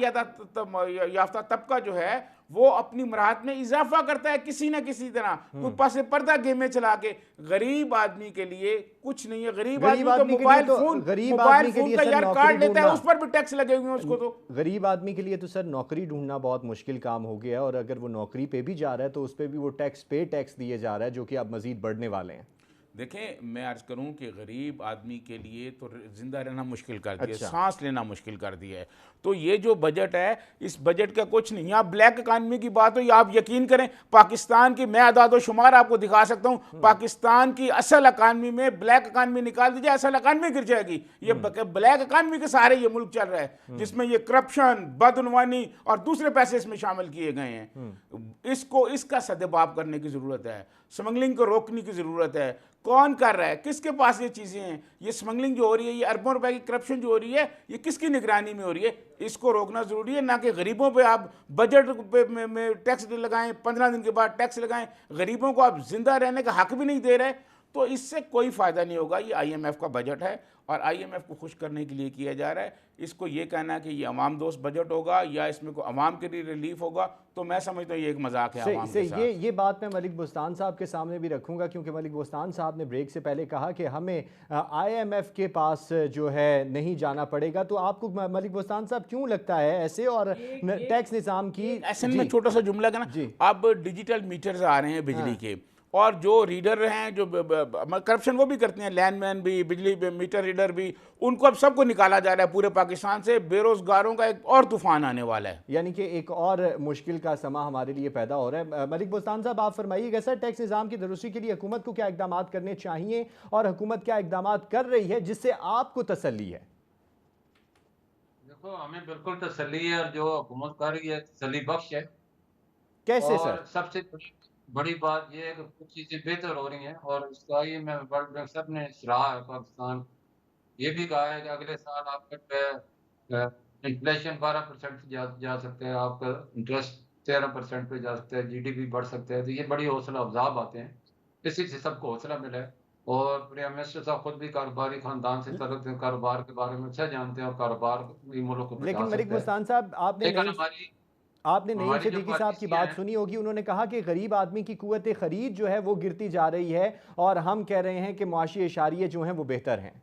याफ्ता तबका जो है वो अपनी मरहत में इजाफा करता है किसी न किसी तरह, कोई पासे पर्दा गेमें चला के। गरीब आदमी के लिए कुछ नहीं है। गरीब आदमी तो मोबाइल फोन का यार कार्ड लेता है, उस पर भी टैक्स लगे हुए हैं उसको। तो गरीब आदमी के लिए तो सर नौकरी ढूंढना बहुत मुश्किल काम हो गया है, और अगर वो नौकरी पे भी जा रहा है तो उस पर भी वो टैक्स दिए जा रहा है, जो कि अब मजीद बढ़ने वाले हैं। देखें, मैं अर्ज करूं कि गरीब आदमी के लिए तो जिंदा रहना मुश्किल कर दिया, सांस लेना मुश्किल कर दिया है। तो ये जो बजट है, इस बजट का कुछ नहीं। यहाँ ब्लैक इकानमी की बात हो, आप यकीन करें पाकिस्तान की मैं आदाद व शुमार आपको दिखा सकता हूँ। पाकिस्तान की असल इकानमी में ब्लैक इकानमी निकाल दीजिए, असल इकानमी गिर जाएगी। ये ब्लैक इकानमी के सहारे ये मुल्क चल रहा है, जिसमें ये करप्शन, बदउनवानी और दूसरे पैसे इसमें शामिल किए गए हैं। इसका सद्भाव करने की जरूरत है। स्मगलिंग को रोकने की जरूरत है। कौन कर रहा है, किसके पास ये चीजें हैं? ये स्मगलिंग जो हो रही है, ये अरबों रुपए की करप्शन जो हो रही है, ये किसकी निगरानी में हो रही है? इसको रोकना जरूरी है। ना कि गरीबों पे आप बजट में टैक्स लगाएं, 15 दिन के बाद टैक्स लगाएं। गरीबों को आप जिंदा रहने का हक भी नहीं दे रहे, तो इससे कोई फायदा नहीं होगा। ये IMF का बजट है और IMF को खुश करने के लिए किया जा रहा है। इसको ये कहना है कि ये अवाम दोस्त बजट होगा या इसमें कोई अवाम के लिए रिलीफ होगा, तो मैं समझता हूँ ये एक मजाक है अवाम के साथ। ये बात मैं मलिक बुस्तान साहब के सामने भी रखूंगा, क्योंकि मलिक बुस्तान साहब ने ब्रेक से पहले कहा कि हमें IMF के पास जो है नहीं जाना पड़ेगा। तो आपको मलिक बुस्तान साहब क्यों लगता है ऐसे? और टैक्स निज़ाम की ऐसे में छोटा सा जुमला का ना, अब डिजिटल मीटर्स आ रहे हैं बिजली के, और जो रीडर हैं जो करप्शन वो भी करते हैं, लैंडमैन भी, बिजली मीटर रीडर भी, उनको अब सबको निकाला जा रहा है पूरे पाकिस्तान से। बेरोजगारों का एक और तूफान आने वाला है, यानी कि एक और मुश्किल का समा हमारे लिए पैदा हो रहा है। मलिक बुस्तान साहब, आप फरमाइएगा सर, टैक्स निज़ाम की दुरुस्ती के लिए हुकूमत को क्या इकदाम करने चाहिए और हुकूमत क्या इकदाम कर रही है जिससे आपको तसल्ली है? देखो, हमें बिल्कुल तसल्ली है, और जो हुकूमत कर रही है तसल्ली बख्श है। कैसे और सर? सबसे बड़ी बात यह है कि कुछ चीज़ें बेहतर हो रही हैं, और इसका ये मैं वर्ल्ड बैंक सब ने सराहा है। पाकिस्तान ये भी कहा है कि अगले साल आपका इन्फ्लेशन 12% जा सकते हैं, आपका इंटरेस्ट 13% पे जा सकता है, GDP बढ़ सकता है। तो ये बड़ी हौसला अफजा बातें हैं, इसी से सबको हौसला मिला है। और प्राइम मिनिस्टर साहब खुद भी कारोबारी खानदान से ताल्लुक है, कारोबार के बारे में अच्छा जानते हैं, और कारोबार मुल्क को लेकिन मलिक बुस्तान साहब, आपने लेकिन हमारी आपने नईम हमारी जो सिद्दीकी साहब की पॉलिसियाँ बात हैं, सुनी होगी, उन्होंने कहा कि गरीब आदमी की कुव्वत खरीद जो है वो गिरती जा रही है और हम कह रहे हैं कि मुआशी इशारिये जो हैं वो बेहतर हैं।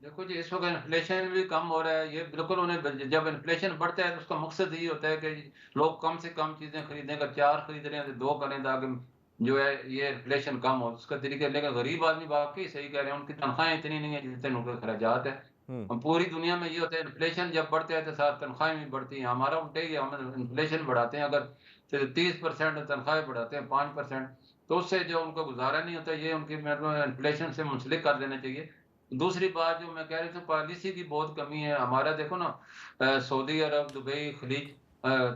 देखो जी, इस वक्त इन्फ्लेशन भी कम हो रहा है। ये बिल्कुल उन्हें, जब इन्फ्लेशन बढ़ता है तो उसका मकसद यही होता है कि लोग कम से कम चीज़ें खरीदें। अगर 4 खरीद रहे हैं तो 2 करें, ताकि जो है ये इन्फ्लेशन कम हो, उसका तरीका। लेकिन गरीब आदमी वाक़ई सही कह रहे हैं, उनकी तनख्वाहें इतनी नहीं है जितने उनके खर्चात है। हम्म। पूरी दुनिया में ये होता है, इन्फ्लेशन जब बढ़ता है तो साथ तनख्वाहें भी बढ़ती हैं। हमारा उल्टा ही है, हम इन्फ्लेशन बढ़ाते हैं। अगर 30% तनख्वाहें बढ़ाते हैं 5%, तो उससे जो उनको गुज़ारा नहीं होता, ये उनकी मतलब इन्फ्लेशन से मुंसलिक कर देना चाहिए। दूसरी बात जो मैं कह रही थी, पॉलिसी की बहुत कमी है। हमारा देखो ना, सऊदी अरब, दुबई, खलीज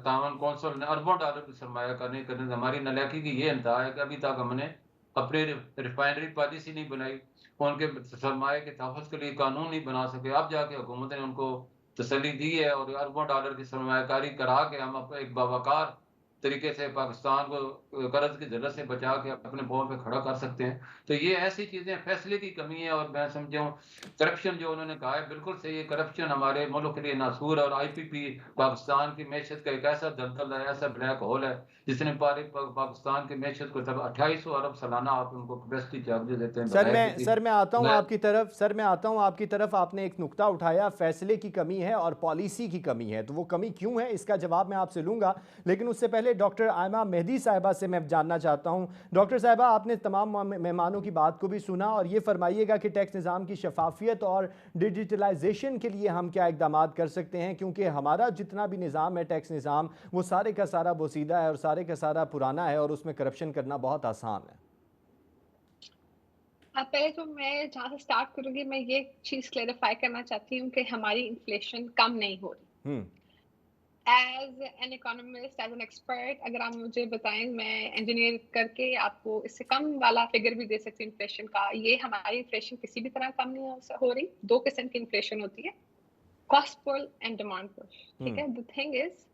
तावन कौंसिल ने अरबों डॉलर की सरमायाकारी करने से हमारी नालायकी की ये इंतहा है कि अभी तक हमने अपनी रिफाइनरी पॉलिसी नहीं बनाई, उनके सरमाए के तहफ़्फ़ुज़ के लिए कानून नहीं बना सके। अब जाके हुकूमत ने उनको तसल्ली दी है और अरबों डॉलर की सरमायाकारी करा के हम एक बावकार तरीके से पाकिस्तान को कर्ज की ज़रूरत से बचा के अपने पाँव पे खड़ा कर सकते हैं। तो ये ऐसी चीज़ें, फैसले की कमी है। और मैं समझा हूँ करप्शन जो उन्होंने कहा है बिल्कुल सही है। करप्शन हमारे मुल्क के लिए नासूर है। और आईपीपी पाकिस्तान की मैशत का एक ऐसा दलदल है, ऐसा ब्लैक होल है, जिसने पाकिस्तान की मैशत को तब 2800 अरब सालाना आप उनको कैपेसिटी चार्जेस देते हैं बगैर किसी सर मैं आता हूं बगैर आपकी तरफ। आपने एक नुक्ता उठाया, फैसले की कमी है और पॉलिसी की कमी है, तो वो कमी क्यों है इसका जवाब मैं आपसे लूंगा, लेकिन उससे पहले डॉक्टर आयमा मेहदी साहिबा से मैं जानना चाहता हूं। डॉक्टर साहिबा, आपने तमाम मेहमानों की बात को भी सुना और ये फरमाइएगा कि टैक्स निज़ाम की शफाफियत और डिजिटलाइजेशन के लिए हम क्या इकदाम कर सकते हैं, क्योंकि हमारा जितना भी निज़ाम है, टैक्स निज़ाम, वो सारे का सारा बोसीदा है और सारे का सारा पुराना है और उसमें करप्शन करना बहुत आसान है। पहले तो मैं जहाँ से स्टार्ट करूंगी, मैं ये चीज क्लेरिफाई करना चाहती हूँ कि हमारी इन्फ्लेशन कम नहीं हो रही। हम्म। As an economist, as an expert, अगर आप मुझे बताएं, मैं इंजीनियर करके आपको इससे कम वाला फिगर भी दे सकती हूँ इन्फ्लेशन का। ये हमारी इन्फ्लेशन किसी भी तरह कम नहीं हो रही। 2 किस्म की इन्फ्लेशन होती है, cost pull and demand pull. ठीक है, द थिंग इज,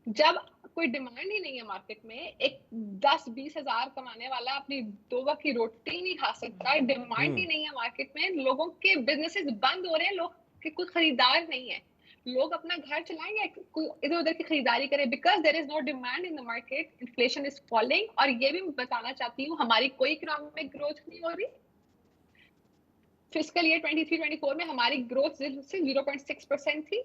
जब कोई डिमांड ही नहीं है मार्केट में, एक 10-20 हजार कमाने वाला अपनी 2 वक्त की रोटी नहीं खा सकता, डिमांड ही नहीं है मार्केट में, लोगों के बिजनेसेस बंद हो रहे हैं, लोग के कोई खरीदार नहीं है, लोग अपना घर चलाएंगे, कोई इधर उधर की खरीदारी करे, because there is no demand in the market, inflation is falling. और ये भी मैं बताना चाहती हूँ, हमारी कोई इकोनॉमिक ग्रोथ नहीं हो रही। फिस्कल ईयर 23-24 में हमारी ग्रोथ 0.6% थी।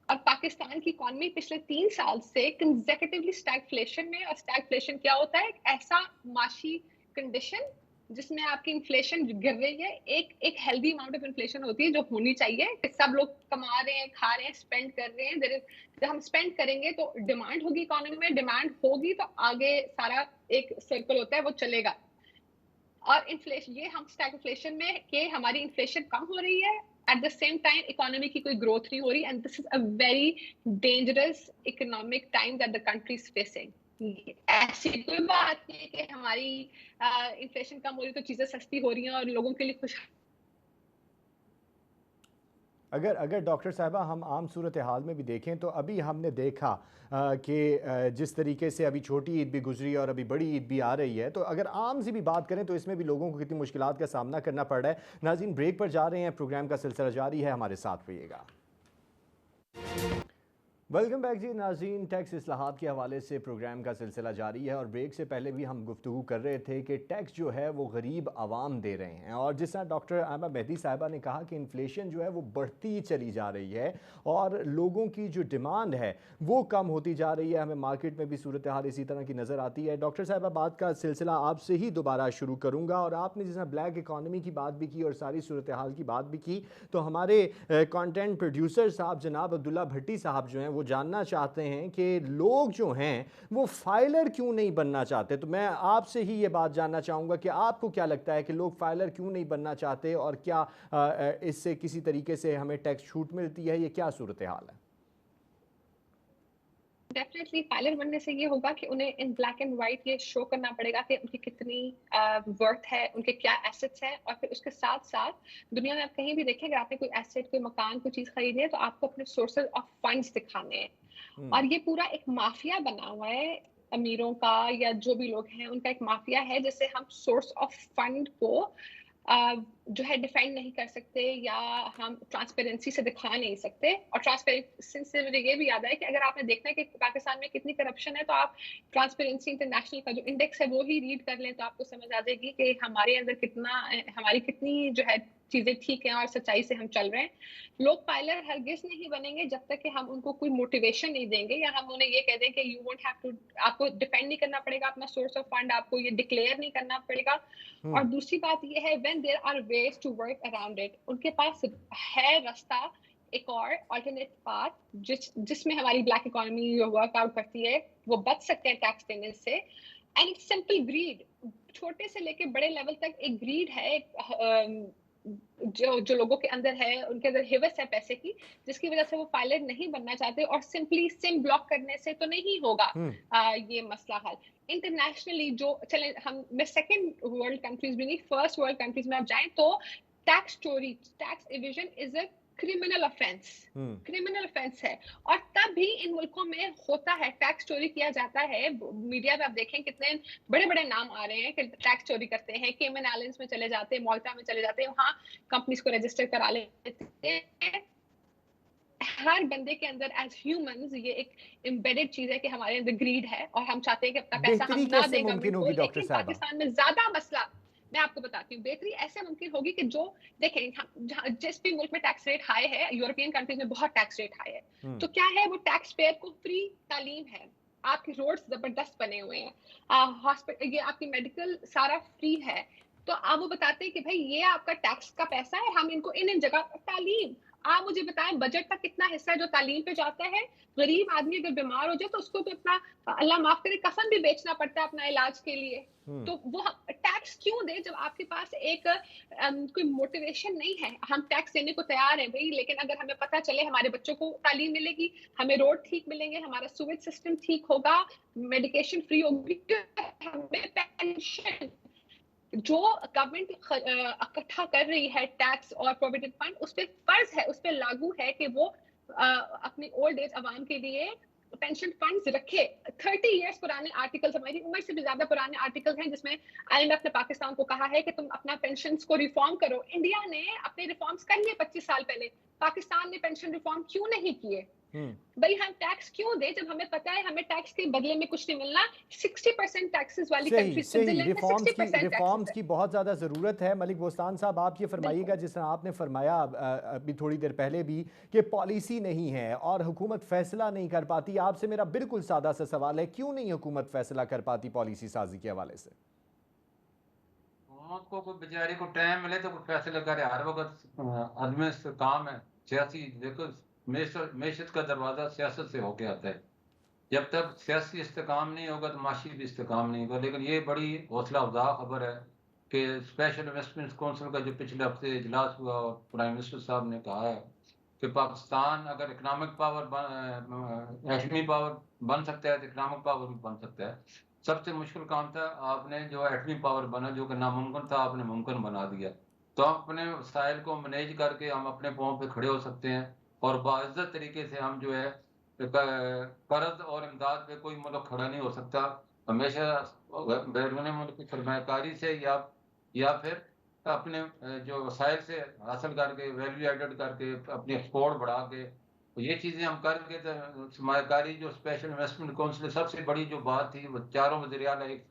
और पाकिस्तान की इकोनॉमी पिछले 3 साल से कंसेक्यूटिवली स्टैगफ्लेशन में। और स्टैगफ्लेशन क्या होता है? एक ऐसा माशी कंडीशन जिसमें आपकी इन्फ्लेशन गिर रही है। एक हेल्दी अमाउंट ऑफ इन्फ्लेशन होती है जो होनी चाहिए, कि सब लोग कमा रहे हैं, खा रहे हैं, स्पेंड कर रहे हैं। जब हम स्पेंड करेंगे तो डिमांड होगी इकोनॉमी में, डिमांड होगी तो आगे सारा एक सर्कल होता है, वो चलेगा। और इन्फ्लेशन, ये हम स्टैगफ्लेशन में कि हमारी इन्फ्लेशन कम हो रही है, at the same time economy की कोई ग्रोथ नहीं हो रही, and this is a very dangerous economic time that the country is facing. ऐसी कोई बात नहीं है कि हमारी इन्फ्लेशन कम हो रही तो चीजें सस्ती हो रही हैं और लोगों के लिए खुश। अगर डॉक्टर साहबा हम आम सूरत हाल में भी देखें तो अभी हमने देखा कि जिस तरीके से अभी छोटी ईद भी गुजरी और अभी बड़ी ईद भी आ रही है, तो अगर आम सी भी बात करें तो इसमें भी लोगों को कितनी मुश्किलात का सामना करना पड़ रहा है। नाज़रीन, ब्रेक पर जा रहे हैं, प्रोग्राम का सिलसिला जारी है, हमारे साथ रहिएगा। वेलकम बैक जी नाज़रीन, टैक्स इस्लाहात के हवाले से प्रोग्राम का सिलसिला जारी है और ब्रेक से पहले भी हम गुफ्तगू कर रहे थे कि टैक्स जो है वो गरीब आवाम दे रहे हैं। और जिस तरह डॉक्टर आयमा मेहदी साहिबा ने कहा कि इन्फ्लेशन जो है वो बढ़ती ही चली जा रही है और लोगों की जो डिमांड है वो कम होती जा रही है। हमें मार्केट में भी सूरत हाल इसी तरह की नज़र आती है। डॉक्टर साहिबा, बात का सिलसिला आपसे ही दोबारा शुरू करूँगा। और आपने जिस तरह ब्लैक इकानमी की बात भी की और सारी सूरत हाल की बात भी की, तो हमारे कंटेंट प्रोड्यूसर साहब जनाब अब्दुल्ला भट्टी साहब जो हैं वो जानना चाहते हैं कि लोग जो हैं वो फाइलर क्यों नहीं बनना चाहते। तो मैं आपसे ही ये बात जानना चाहूँगा कि आपको क्या लगता है कि लोग फाइलर क्यों नहीं बनना चाहते और क्या इससे किसी तरीके से हमें टैक्स छूट मिलती है, ये क्या सूरत हाल है? डेफिनेटली फाइलर बनने से ये होगा कि उन्हें इन ब्लैक एंड वाइट ये शो करना पड़ेगा कि उनकी कितनी वर्थ है, उनके क्या एसेट्स हैं। और फिर उसके साथ साथ दुनिया में आप कहीं भी देखें, अगर आपने कोई एसेट, कोई मकान, कोई चीज़ खरीदी है, तो आपको अपने सोर्सेज ऑफ फंड्स दिखाने हैं। और ये पूरा एक माफिया बना हुआ है अमीरों का, या जो भी लोग हैं उनका एक माफिया है, जिससे हम सोर्स ऑफ फंड को जो है डिफाइन नहीं कर सकते या हम ट्रांसपेरेंसी से दिखा नहीं सकते। और ट्रांसपेरेंसी से मुझे ये भी याद है कि अगर आपने देखना है कि पाकिस्तान में कितनी करप्शन है, तो आप ट्रांसपेरेंसी इंटरनेशनल का जो इंडेक्स है वो ही रीड कर लें, तो आपको समझ आ जाएगी कि हमारे अंदर हमारी कितनी जो है चीजें ठीक हैं और सच्चाई से हम चल रहे हैं। लोग पायलट हरगिज नहीं बनेंगे जब तक कि हम उनको कोई मोटिवेशन नहीं देंगे या हम उन्हें ये कह दें कि यू वोंट हैव टू, आपको डिपेंड नहीं करना पड़ेगा अपना सोर्स ऑफ फंड, आपको ये डिक्लेयर नहीं करना पड़ेगा। और दूसरी बात ये है, when there are ways to work around it, उनके पास है रास्ता, एक और अल्टरनेट पाथ जिसमें हमारी ब्लैक इकोनॉमी वर्कआउट करती है, वो बच सकते हैं टैक्स देने से। एंड इट्स सिंपल ग्रीड, छोटे से लेके बड़े लेवल तक एक ग्रीड है, जो लोगों के अंदर है, उनके अंदर हिवस है पैसे की, जिसकी वजह से वो पायलट नहीं बनना चाहते। और सिंपली सिम ब्लॉक करने से तो नहीं होगा ये मसला हल। इंटरनेशनली जो चले, मैं सेकंड वर्ल्ड कंट्रीज भी नहीं, फर्स्ट वर्ल्ड कंट्रीज में आप जाएं तो टैक्स चोरी, tax evasion is a criminal offence है। और तब भी इन मुल्कों में होता है, टैक्स चोरी किया जाता है। मीडिया में आप देखें कितने बड़े बड़े नाम आ रहे हैं कि टैक्स चोरी करते हैं, केमन आइलैंड्स में चले जाते हैं, माल्टा में चले जाते हैं, वहां कंपनीज को रजिस्टर करा लेते हैं। हर बंदे के अंदर एज ह्यूमंस ये एक एम्बेडेड चीज है कि हमारे अंदर ग्रीड है और हम चाहते हैं कि अपना पैसा हम बेहतरी ना कैसे दें मुमकिन गवर्नमेंट को। होगी डॉक्टर लेकिन साहबा? पाकिस्तान में ज्यादा मसला, मैं आपको बताती हूँ, बेहतरी ऐसे मुमकिन होगी कि जो देखें, जिस भी मुल्क में टैक्स रेट हाई है, यूरोपियन कंट्रीज में बहुत टैक्स रेट हाई है, तो क्या है, वो टैक्स पेयर को फ्री तालीम है, आपके रोड्स जबरदस्त बने हुए हैं, हॉस्पिटल, ये आपकी मेडिकल सारा फ्री है। तो आप वो बताते हैं कि भाई ये आपका टैक्स का पैसा है, हम इनको इन जगह, तालीम, आप मुझे बताएं बजट का कितना हिस्सा है जो तालीम पे जाता है। गरीब आदमी अगर बीमार हो जाए तो उसको भी अपना, अल्लाह माफ करे, कफन भी बेचना पड़ता है अपना इलाज के लिए। तो वो टैक्स क्यों दे जब आपके पास एक कोई मोटिवेशन नहीं है। हम टैक्स देने को तैयार हैं भाई, लेकिन अगर हमें पता चले हमारे बच्चों को तालीम मिलेगी, हमें रोड ठीक मिलेंगे, हमारा सीवेज सिस्टम ठीक होगा, मेडिकेशन फ्री होगी, हमें पेंशन जो गवर्नमेंट इकट्ठा कर रही है टैक्स और प्रोविडेंट फंड, उस पर फर्ज है, उस पर लागू है कि वो अपनी ओल्ड एज अवाम के लिए पेंशन फंड्स रखे। 30 इयर्स पुराने आर्टिकल्स, हमारी उम्र से भी ज्यादा पुराने आर्टिकल्स हैं, जिसमें IMF ने पाकिस्तान को कहा है कि तुम अपना पेंशन को रिफॉर्म करो। इंडिया ने अपने रिफॉर्म्स कर लिए 25 साल पहले, पाकिस्तान ने पेंशन रिफॉर्म क्यों नहीं किए? भाई हम टैक्स क्यों दे जब हमें पता है हमें टैक्स के बदले में कुछ नहीं मिलना। 60% टैक्सेस वाली कंट्री स्विट्जरलैंड में 60% रिफॉर्म्स की बहुत ज़्यादा ज़रूरत है। मलिक बोस्तान साहब, आप ये फरमाइएगा, जिस तरह आपने फरमाया अभी थोड़ी देर पहले भी कि पॉलिसी नहीं है और हुकूमत फैसला नहीं कर पाती। आपसे मेरा बिल्कुल सादा सा सवाल है, क्यों नहीं हुकूमत फैसला कर पाती पॉलिसी साजी के हवाले से? हुकूमत को कोई बेचारी को टाइम मिले तो कोई फैसला करे, हर वक्त आदमी से काम है सियासी। देखो, मैशत का दरवाज़ा सियासत से होके आता है। जब तक सियासी इस्तेकाम नहीं होगा तो माशी भी इस्तेकाम नहीं होगा। लेकिन ये बड़ी हौसला अफजा खबर है कि स्पेशल इन्वेस्टमेंट कौंसिल का जो पिछले हफ्ते इजलास हुआ और प्राइम मिनिस्टर साहब ने कहा है कि पाकिस्तान अगर इकनॉमिक पावर, एटमी पावर बन सकता है तो इकनॉमिक पावर भी बन सकता है। सबसे मुश्किल काम था, आपने जो एटमी पावर बना, जो कि नामुमकिन था, आपने मुमकिन बना दिया। तो हम अपने वसाइल को मैनेज करके हम अपने पाँव पे खड़े हो सकते हैं और बाइज्जत तरीके से हम जो है कर्ज और इमदाद पे कोई मुल्क खड़ा नहीं हो सकता। हमेशा बैरून मुल्क की सरमाकारी से या फिर अपने जो वसाइल से हासिल करके, वैल्यू एडेड करके, अपनी एक्सपोर्ट बढ़ा के, तो ये चीज़ें हम करके, तो सरमाकारी जो स्पेशल इन्वेस्टमेंट काउंसिल, सबसे बड़ी जो बात थी वो चारों वज़ीर आला एक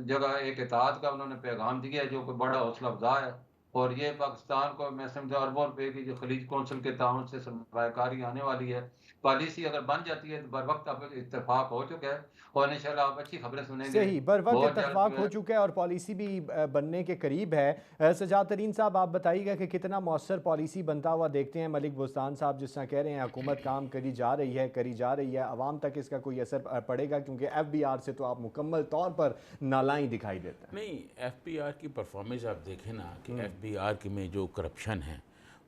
जगह एक इत्तेहाद का उन्होंने पैगाम दिया, जो कि बड़ा हौसला अफजा है। और ये पाकिस्तान को मैं समझा अरबों रुपए की जो खलीज कौंसिल के ताउन से सरमाकारी आने वाली है, पॉलिसी अगर बन जाती है तो बर वक्त अब इत्तेफाक हो चुका है और इंशाल्लाह आप अच्छी खबरें सुनेंगे। सही, बर वक्त बहुत जल्द इत्तेफाक जो हो है चुका है और पॉलिसी भी बनने के करीब है। सजाद तरीन साहब, आप बताइएगा कि कितना मौसर पॉलिसी बनता हुआ देखते हैं। मलिक बोस्तान साहब जिस तरह कह रहे हैं हुकूमत काम करी जा रही है, आवाम तक इसका कोई असर पड़ेगा? क्योंकि FBR से तो आप मुकम्मल तौर पर नालाई दिखाई देता है। नहीं, FBR की परफॉर्मेंस आप देखें ना कि FBR की में जो करप्शन है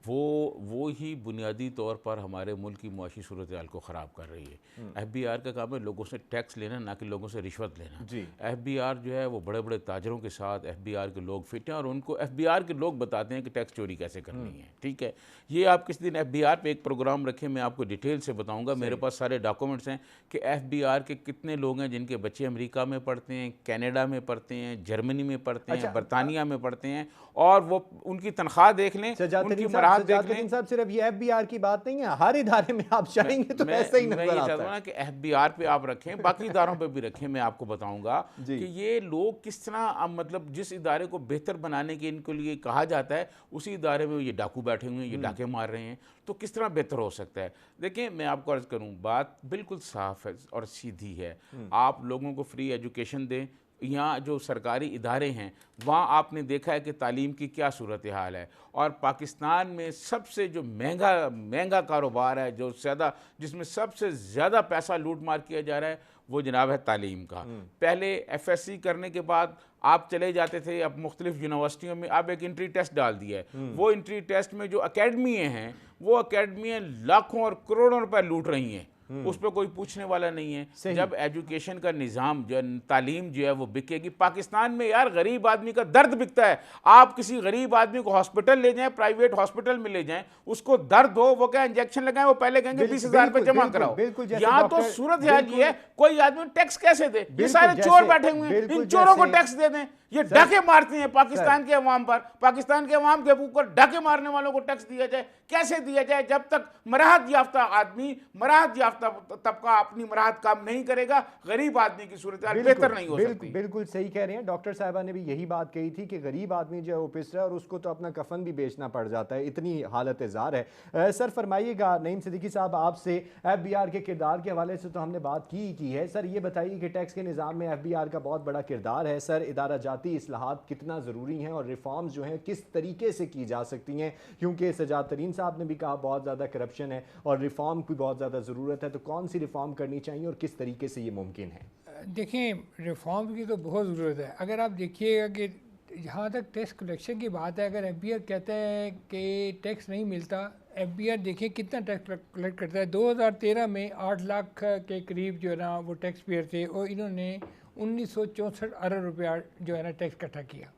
वो ही बुनियादी तौर पर हमारे मुल्क की मुआशी सूरत हाल को ख़राब कर रही है। FBI का काम है लोगों से टैक्स लेना, ना कि लोगों से रिश्वत लेना। जी। FBI जो है वो बड़े बड़े ताजरों के साथ FBI के लोग फिट हैं और उनको FBI के लोग बताते हैं कि टैक्स चोरी कैसे करनी है। ठीक है, ये आप किसी दिन FBI पे एक प्रोग्राम रखें, मैं आपको डिटेल से बताऊँगा। मेरे पास सारे डॉक्यूमेंट्स हैं कि FBI के कितने लोग हैं जिनके बच्चे अमेरिका में पढ़ते हैं, कनाडा में पढ़ते हैं, जर्मनी में पढ़ते हैं, बरतानिया में पढ़ते हैं, और वो उनकी तनख्वाह देख लें, उनकी मराहत देख लें। साहब सिर्फ ये FBI की बात नहीं है, हर इदारे में आप जाएंगे तो ऐसा ही नजर आता है। ना कि FBI पे आप रखें, बाकी इदारों पे भी रखें। मैं आपको बताऊंगा कि ये लोग किस तरह, मतलब जिस इदारे को बेहतर बनाने के इनको लिए कहा जाता है, उसी इदारे में ये डाकू बैठे हुए हैं, ये डाके मार रहे हैं, तो किस तरह बेहतर हो सकता है। देखिए, मैं आपको अर्ज करूं, बात बिल्कुल साफ है और सीधी है। आप लोगों को फ्री एजुकेशन दें। यहाँ जो सरकारी इदारे हैं वहाँ आपने देखा है कि तालीम की क्या सूरत हाल है, और पाकिस्तान में सबसे जो महंगा कारोबार है, जो ज़्यादा, जिसमें सबसे ज़्यादा पैसा लूट मार किया जा रहा है, वो जनाब है तालीम का। पहले FSC करने के बाद आप चले जाते थे, अब मुख्तलिफ यूनिवर्सिटियों में अब एक इंट्री टेस्ट डाल दिया है। वो इंट्री टेस्ट में जो अकेडमियाँ हैं, वो अकेडमियाँ लाखों और करोड़ों रुपए लूट रही हैं, उस पर कोई पूछने वाला नहीं है। जब एजुकेशन का निज़ाम जो तालीम जो है वो बिकेगी, पाकिस्तान में यार गरीब आदमी का दर्द बिकता है। आप किसी गरीब आदमी को हॉस्पिटल ले जाएं, प्राइवेट हॉस्पिटल में ले जाएं, उसको दर्द हो, वो क्या इंजेक्शन लगाएं, वो पहले कहेंगे 20,000 रुपये जमा कराओ। यहाँ तो सूरत हाल ये है, कोई आदमी टैक्स कैसे दे? ये सारे चोर बैठे हुए हैं, इन चोरों को टैक्स दे दें। ये डाके मारते हैं पाकिस्तान के अवाम पर, पाकिस्तान के अवाम के ऊपर डाके मारने वालों को टैक्स दिया जाए। कैसे दिया जाए? जब तक मराहत याफ्ता आदमी, मराहत याफ्ता तबका अपनी मराहत काम नहीं करेगा, गरीब आदमी की सूरत बेहतर नहीं हो सकती। बिल्कुल सही कह रहे हैं। डॉक्टर साहिबा ने भी यही बात कही थी कि गरीब आदमी जो है वो पिस रहा है और उसको तो अपना कफन भी बेचना पड़ जाता है, इतनी हालत जार है। सर फरमाइएगा, नईम सिद्दीकी साहब, आपसे FBI के किरदार के हवाले से तो हमने बात की है। सर ये बताइए कि टैक्स के निज़ाम में FBI का बहुत बड़ा किरदार है। सर इदारा जाती इस्लाहात कितना ज़रूरी हैं और रिफॉर्म्स जो हैं किस तरीके से की जा सकती हैं, क्योंकि सजाद तरीन साहब ने भी कहा बहुत ज़्यादा करप्शन है और रिफॉर्म की बहुत ज़्यादा ज़रूरत है, तो कौन सी रिफॉर्म करनी चाहिए और किस तरीके से ये मुमकिन है? देखें, रिफॉर्म की तो बहुत ज़रूरत है। अगर आप देखिएगा कि जहाँ तक टैक्स कलेक्शन की बात है, अगर FBI कहता है कि टैक्स नहीं मिलता, FBI देखिए कितना टैक्स कलेक्ट करता है। 2013 में 8 लाख के करीब जो है ना वो टैक्स पेयर थे, और इन्होंने 1964 अरब रुपया जो है ना टैक्स इकट्ठा किया।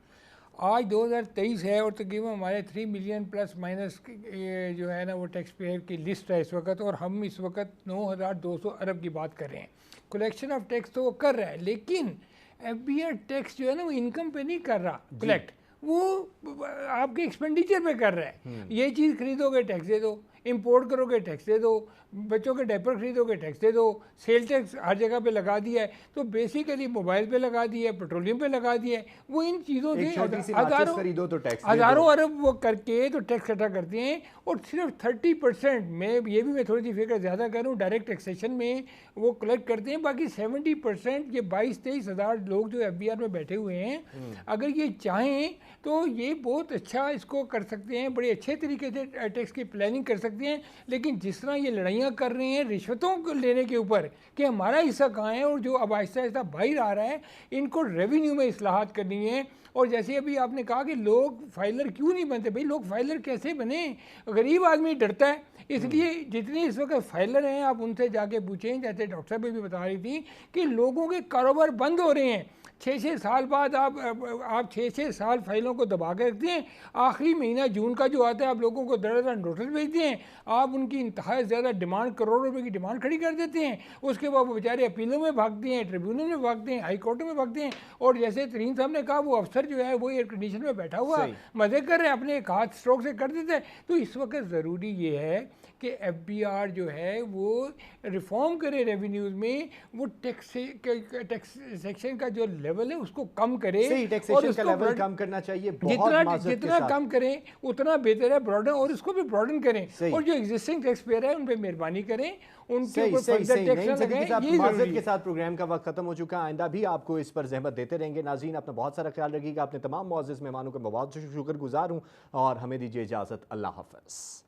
आज 2023 है और तकरीबन हमारे 3 मिलियन प्लस माइनस जो है ना वो टैक्स पेयर की लिस्ट है इस वक्त, और हम इस वक्त 9,200 अरब की बात कर रहे हैं। कलेक्शन ऑफ टैक्स तो वो कर रहा है, लेकिन FBI टैक्स जो है ना वो इनकम पे नहीं कर रहा कलेक्ट, वो आपके एक्सपेंडिचर पे कर रहा है। ये चीज़ खरीदोगे टैक्स दे दो, इंपोर्ट करोगे टैक्स दे दो, बच्चों के डायपर खरीदोगे टैक्स दे दो, सेल टैक्स हर जगह पे लगा दिया है। तो बेसिकली मोबाइल पे लगा दिया है, पेट्रोलियम पे लगा दिया है। वो इन चीज़ों से हज़ारों अरब वो करके तो टैक्स इकट्ठा करते हैं, और सिर्फ 30% में, ये भी मैं थोड़ी सी फिगर ज़्यादा कर रहा हूँ, डायरेक्ट टैक्सेशन में वो कलेक्ट करते हैं। बाकी 70% ये 22-23 हज़ार लोग जो FBI में बैठे हुए हैं, अगर ये चाहें तो ये बहुत अच्छा इसको कर सकते हैं, बड़े अच्छे तरीके से टैक्स की प्लानिंग कर सकते हैं। लेकिन जिस तरह ये लड़ाइयाँ कर रहे हैं रिश्वतों को लेने के ऊपर कि हमारा हिस्सा कहाँ है, और जो अब आहिस्ता आहिस्ता बाहर आ रहा है, इनको रेवेन्यू में इस्लाहात करनी है। और जैसे अभी आपने कहा कि लोग फाइलर क्यों नहीं बनते, भाई लोग फाइलर कैसे बने? गरीब आदमी डरता है, इसलिए जितने इस वक्त फाइलर हैं आप उनसे जाके पूछें, जैसे डॉक्टर साहब भी बता रही थी कि लोगों के कारोबार बंद हो रहे हैं। 6-6 साल बाद आप 6-6 साल फाइलों को दबा के रखते हैं, आखिरी महीना जून का जो आता है आप लोगों को दर नोटिस भेजते हैं, आप उनकी इंतहा ज़्यादा डिमांड, करोड़ों रुपए की डिमांड खड़ी कर देते हैं। उसके बाद वो बेचारे अपीलों में भागते हैं, ट्रिब्यूनल में भागते हैं, हाई कोर्टों में भागते हैं। और जैसे तरीन साहब ने कहा, वो अफसर जो है वो एयर कंडीशन में बैठा हुआ मज़े कर रहे हैं, अपने एक हाथ स्ट्रोक से कर देते हैं। तो इस वक्त ज़रूरी ये है कि FBR जो है वो रिफॉर्म करे रेवेन्यूज़ में, वो टैक्स सेक्शन का जो लेवल है उसको कम करे, और उसका लेवल कम करना चाहिए। जितना कम करें उतना बेहतर है, ब्रॉडन, और उसको भी ब्रॉडन करें, और जो एग्जिस्टिंग टैक्स पेयर है उन पे मेहरबानी करें, उनके ऊपर फर्दर टैक्स ना लगाएं। ये माज़रत के साथ प्रोग्राम का वक्त खत्म हो चुका है, आइंदा भी आपको इस पर जहमत देते रहेंगे। नाज़रीन, अपना बहुत सारा ख्याल रखिएगा। अपने तमाम मुअज़्ज़ज़ मेहमानों का बहुत शुक्रगुजार हूँ और हमें दीजिए इजाज़त। अल्लाह हाफ़िज़।